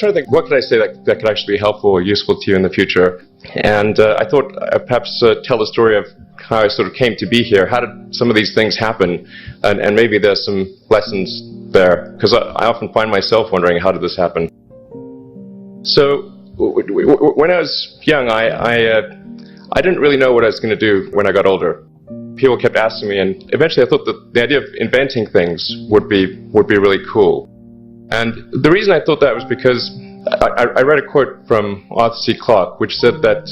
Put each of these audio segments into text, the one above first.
trying to think, what could I say that could actually be helpful or useful to you in the future? And I thought I'd perhaps tell the story of how I sort of came to be here. How did some of these things happen? And maybe there's some lessons there, because I often find myself wondering, how did this happen? So when I was young, I didn't really know what I was going to do when I got older. People kept asking me, and eventually I thought that the idea of inventing things would be really cool. And the reason I thought that was because I read a quote from Arthur C. Clarke, which said that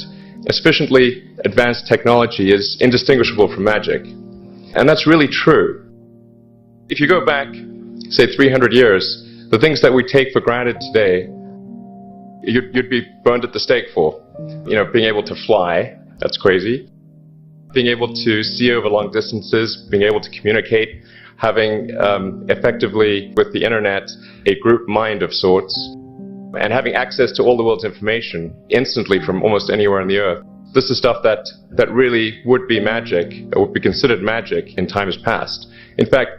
a sufficiently advanced technology is indistinguishable from magic. And that's really true. If you go back, say 300 years, the things that we take for granted today, you'd be burned at the stake for. You know, being able to fly, that's crazy. Being able to see over long distances, being able to communicate, having effectively, with the internet, a group mind of sorts, and having access to all the world's information instantly from almost anywhere on the earth. This is stuff that really would be magic, or would be considered magic in times past. In fact,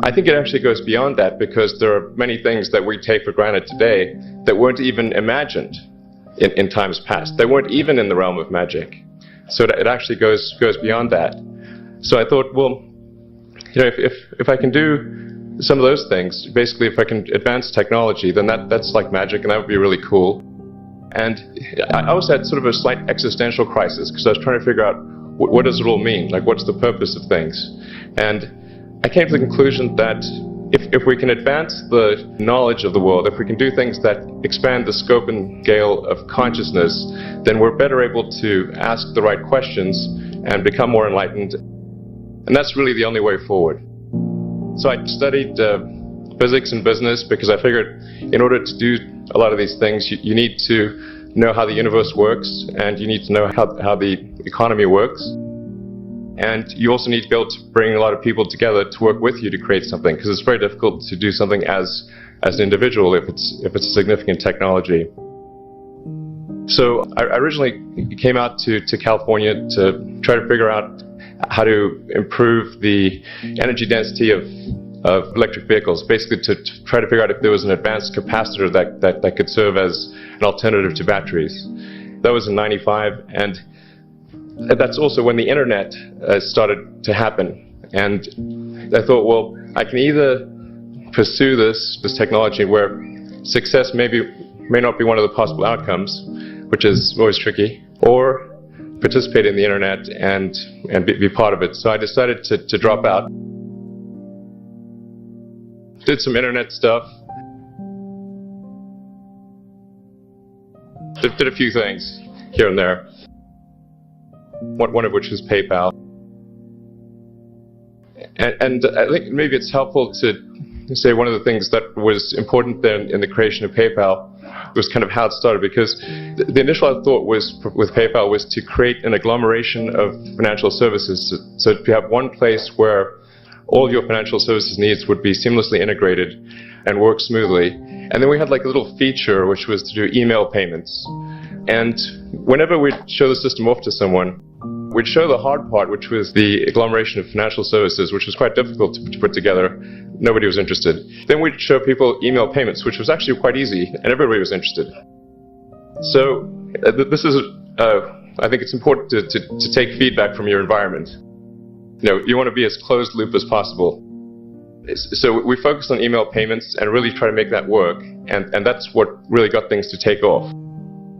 I think it actually goes beyond that, because there are many things that we take for granted today that weren't even imagined in times past. They weren't even in the realm of magic. So it actually goes beyond that. So I thought, well, you know, if I can do some of those things, basically if I can advance technology, then that's like magic, and that would be really cool. And I also had sort of a slight existential crisis, because I was trying to figure out what does it all mean? Like, what's the purpose of things? And I came to the conclusion that if we can advance the knowledge of the world, if we can do things that expand the scope and scale of consciousness, then we're better able to ask the right questions and become more enlightened. And that's really the only way forward. So I studied physics and business, because I figured in order to do a lot of these things, you need to know how the universe works, and you need to know how the economy works. And you also need to be able to bring a lot of people together to work with you to create something, because it's very difficult to do something as an individual if it's a significant technology. So I originally came out to California to try to figure out how to improve the energy density of electric vehicles, basically to try to figure out if there was an advanced capacitor that could serve as an alternative to batteries. That was in '95, and that's also when the internet started to happen. And I thought, well, I can either pursue this technology where success may not be one of the possible outcomes, which is always tricky, or participate in the internet and be part of it. So I decided to drop out. Did some internet stuff. Did a few things here and there. One of which was PayPal. And I think maybe it's helpful to say one of the things that was important then in the creation of PayPal was kind of how it started, because the initial thought was with PayPal was to create an agglomeration of financial services, so to have one place where all of your financial services needs would be seamlessly integrated and work smoothly. And then we had like a little feature which was to do email payments. And whenever we'd show the system off to someone, we'd show the hard part, which was the agglomeration of financial services, which was quite difficult to put together. Nobody was interested. Then we'd show people email payments, which was actually quite easy, and everybody was interested. So this is, I think it's important to take feedback from your environment. You know, you want to be as closed loop as possible. So we focused on email payments and really try to make that work, and that's what really got things to take off.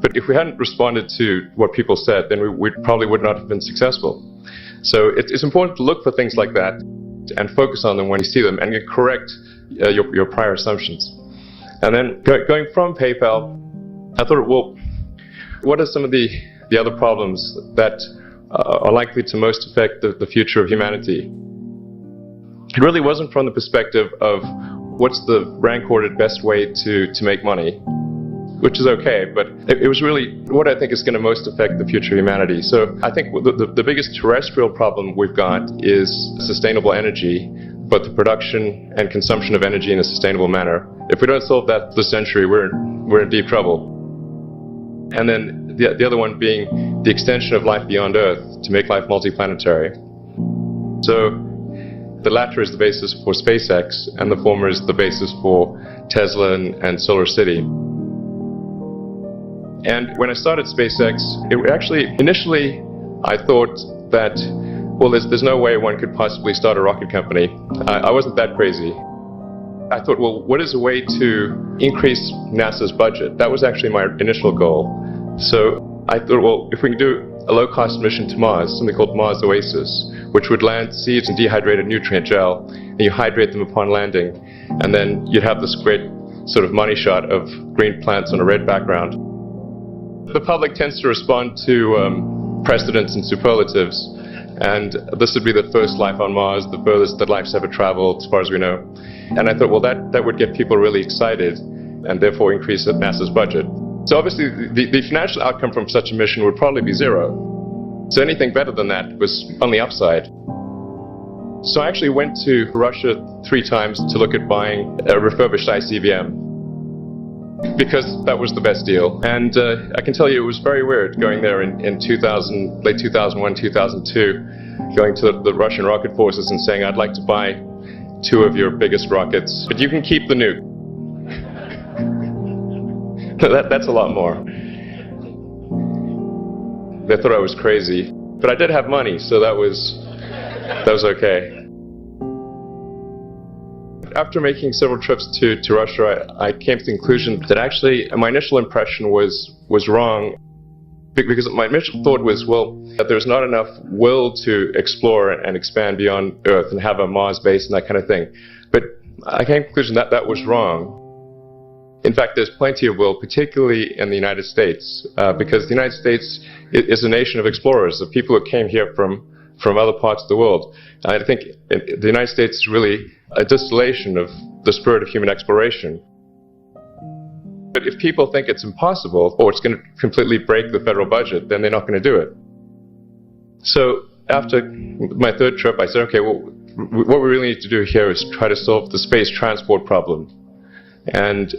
But if we hadn't responded to what people said, then we probably would not have been successful. So it's important to look for things like that and focus on them when you see them, and correct your prior assumptions. And then going from PayPal, I thought, well, what are some of the other problems that are likely to most affect the future of humanity? It really wasn't from the perspective of what's the rank-ordered best way to make money, which is okay, but it was really what I think is going to most affect the future of humanity. So I think the biggest terrestrial problem we've got is sustainable energy, but the production and consumption of energy in a sustainable manner. If we don't solve that this century, we're in deep trouble. And then the other one being the extension of life beyond Earth to make life multiplanetary. So the latter is the basis for SpaceX, and the former is the basis for Tesla and Solar City. And when I started SpaceX, it actually, initially, I thought that, well, there's no way one could possibly start a rocket company. I wasn't that crazy. I thought, well, what is a way to increase NASA's budget? That was actually my initial goal. So I thought, well, if we can do a low-cost mission to Mars, something called Mars Oasis, which would land seeds in dehydrated nutrient gel, and you hydrate them upon landing, and then you'd have this great sort of money shot of green plants on a red background. The public tends to respond to precedents and superlatives, and this would be the first life on Mars, the furthest that life's ever traveled, as far as we know. And I thought, well, that would get people really excited, and therefore increase NASA's budget. So obviously, the financial outcome from such a mission would probably be zero. So anything better than that was on the upside. So I actually went to Russia 3 times to look at buying a refurbished ICBM, because that was the best deal. And I can tell you it was very weird going there in late 2001, 2002, going to the Russian rocket forces and saying, I'd like to buy 2 of your biggest rockets, but you can keep the nuke. That's a lot more. They thought I was crazy, but I did have money, so that was okay. After making several trips to Russia, I came to the conclusion that actually my initial impression was wrong, because my initial thought was, well, that there's not enough will to explore and expand beyond Earth and have a Mars base and that kind of thing. But I came to the conclusion that that was wrong. In fact, there's plenty of will, particularly in the United States, because the United States is a nation of explorers, of people who came here from other parts of the world. I think the United States is really a distillation of the spirit of human exploration. But if people think it's impossible, or it's going to completely break the federal budget, then they're not going to do it. So after my 3rd trip, I said, okay, well, what we really need to do here is try to solve the space transport problem. And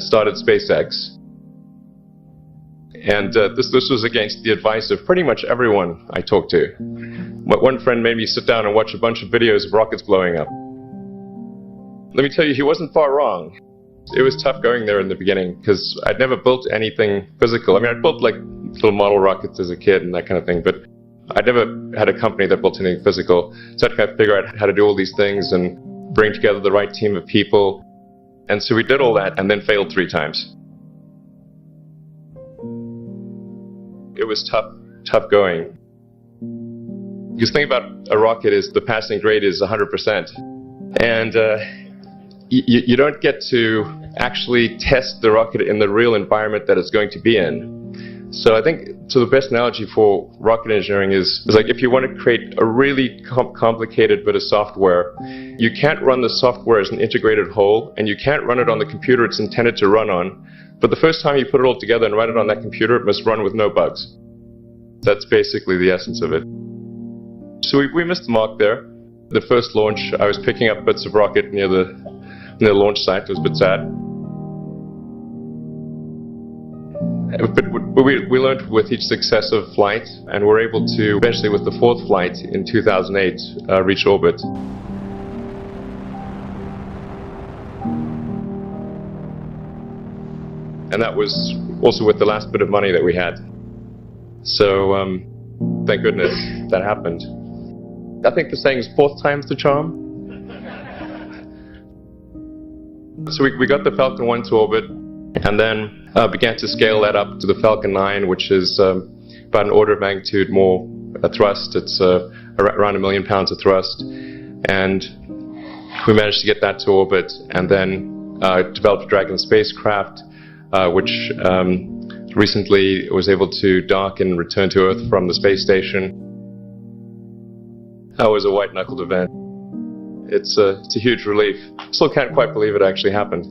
started SpaceX. And this was against the advice of pretty much everyone I talked to. One friend made me sit down and watch a bunch of videos of rockets blowing up. Let me tell you, he wasn't far wrong. It was tough going there in the beginning, because I'd never built anything physical. I mean, I'd built like little model rockets as a kid and that kind of thing, but I'd never had a company that built anything physical. So I had to kind of figure out how to do all these things and bring together the right team of people. And so we did all that and then failed 3 times. It was tough going. Because the thing about a rocket is the passing grade is 100%. And you don't get to actually test the rocket in the real environment that it's going to be in. So I think, so the best analogy for rocket engineering is like if you want to create a really complicated bit of software, you can't run the software as an integrated whole, and you can't run it on the computer it's intended to run on. But the first time you put it all together and run it on that computer, it must run with no bugs. That's basically the essence of it. So we missed the mark there. The first launch, I was picking up bits of rocket near the launch site. It was a bit sad. But we learned with each successive flight, and were able to, eventually with the 4th flight in 2008, reach orbit. And that was also with the last bit of money that we had. So, thank goodness that happened. I think the saying is 4th time's the charm. So we got the Falcon 1 to orbit, and then began to scale that up to the Falcon 9, which is about an order of magnitude more thrust. It's around 1 million pounds of thrust. And we managed to get that to orbit, and then developed Dragon spacecraft, which recently was able to dock and return to Earth from the space station. That was a white-knuckled event. It's a huge relief. Still can't quite believe it actually happened.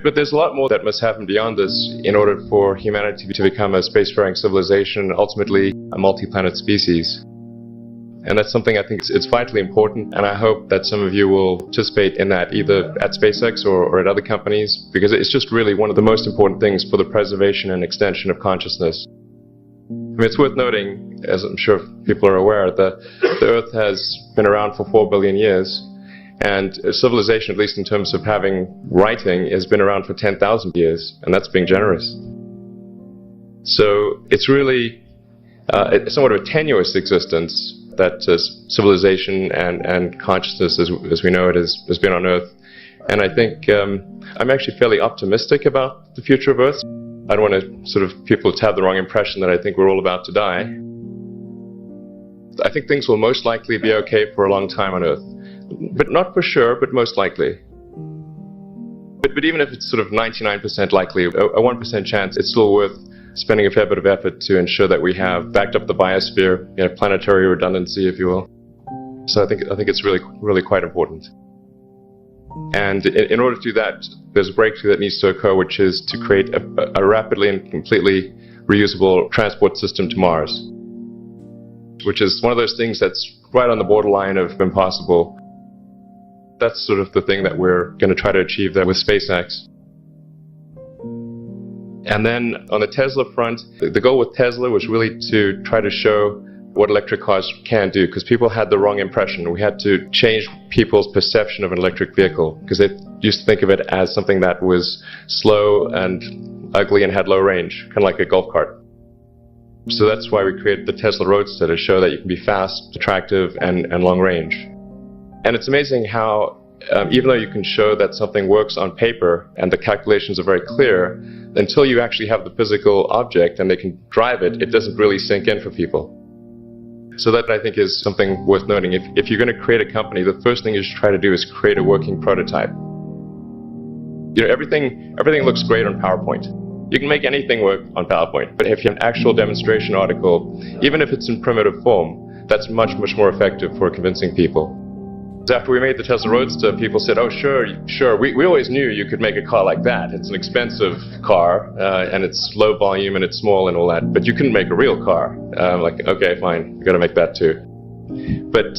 But there's a lot more that must happen beyond this in order for humanity to become a spacefaring civilization, ultimately a multi-planet species. And that's something I think it's vitally important, and I hope that some of you will participate in that, either at SpaceX or at other companies, because it's just really one of the most important things for the preservation and extension of consciousness. I mean, it's worth noting, as I'm sure people are aware, that the Earth has been around for 4 billion years, and civilization, at least in terms of having writing, has been around for 10,000 years, and that's being generous. So it's really somewhat of a tenuous existence that civilization and consciousness as we know it has been on Earth. And I think I'm actually fairly optimistic about the future of Earth. I don't want to sort of people to have the wrong impression that I think we're all about to die. I think things will most likely be okay for a long time on Earth. But not for sure, but most likely. But even if it's sort of 99% likely, a 1% chance, it's still worth spending a fair bit of effort to ensure that we have backed up the biosphere, planetary redundancy, if you will. So I think it's really quite important. And in order to do that, there's a breakthrough that needs to occur, which is to create a rapidly and completely reusable transport system to Mars, which is one of those things that's right on the borderline of impossible. That's sort of the thing that we're going to try to achieve there with SpaceX. And then on the Tesla front, the goal with Tesla was really to try to show what electric cars can do, because people had the wrong impression. We had to change people's perception of an electric vehicle, because they used to think of it as something that was slow and ugly and had low range, kind of like a golf cart. So that's why we created the Tesla Roadster, to show that you can be fast, attractive, and long range. And it's amazing how, even though you can show that something works on paper and the calculations are very clear, until you actually have the physical object and they can drive it, it doesn't really sink in for people. So that, I think, is something worth noting. If you're going to create a company, the first thing you should try to do is create a working prototype. Everything looks great on PowerPoint. You can make anything work on PowerPoint, but if you have an actual demonstration article, even if it's in primitive form, that's much more effective for convincing people. After we made the Tesla Roadster, people said, oh, sure, we always knew you could make a car like that. It's an expensive car, and it's low volume, and it's small and all that, but you couldn't make a real car. Like, okay, fine, you're going to make that too. But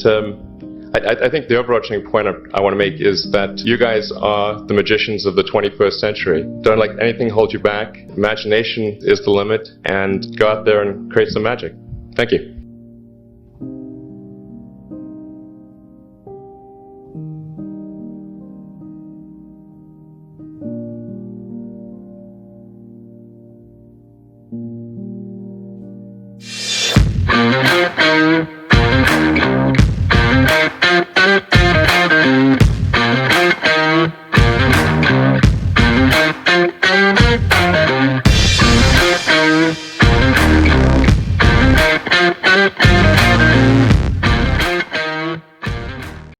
I think the overarching point I want to make is that you guys are the magicians of the 21st century. Don't let anything hold you back. Imagination is the limit, and go out there and create some magic. Thank you.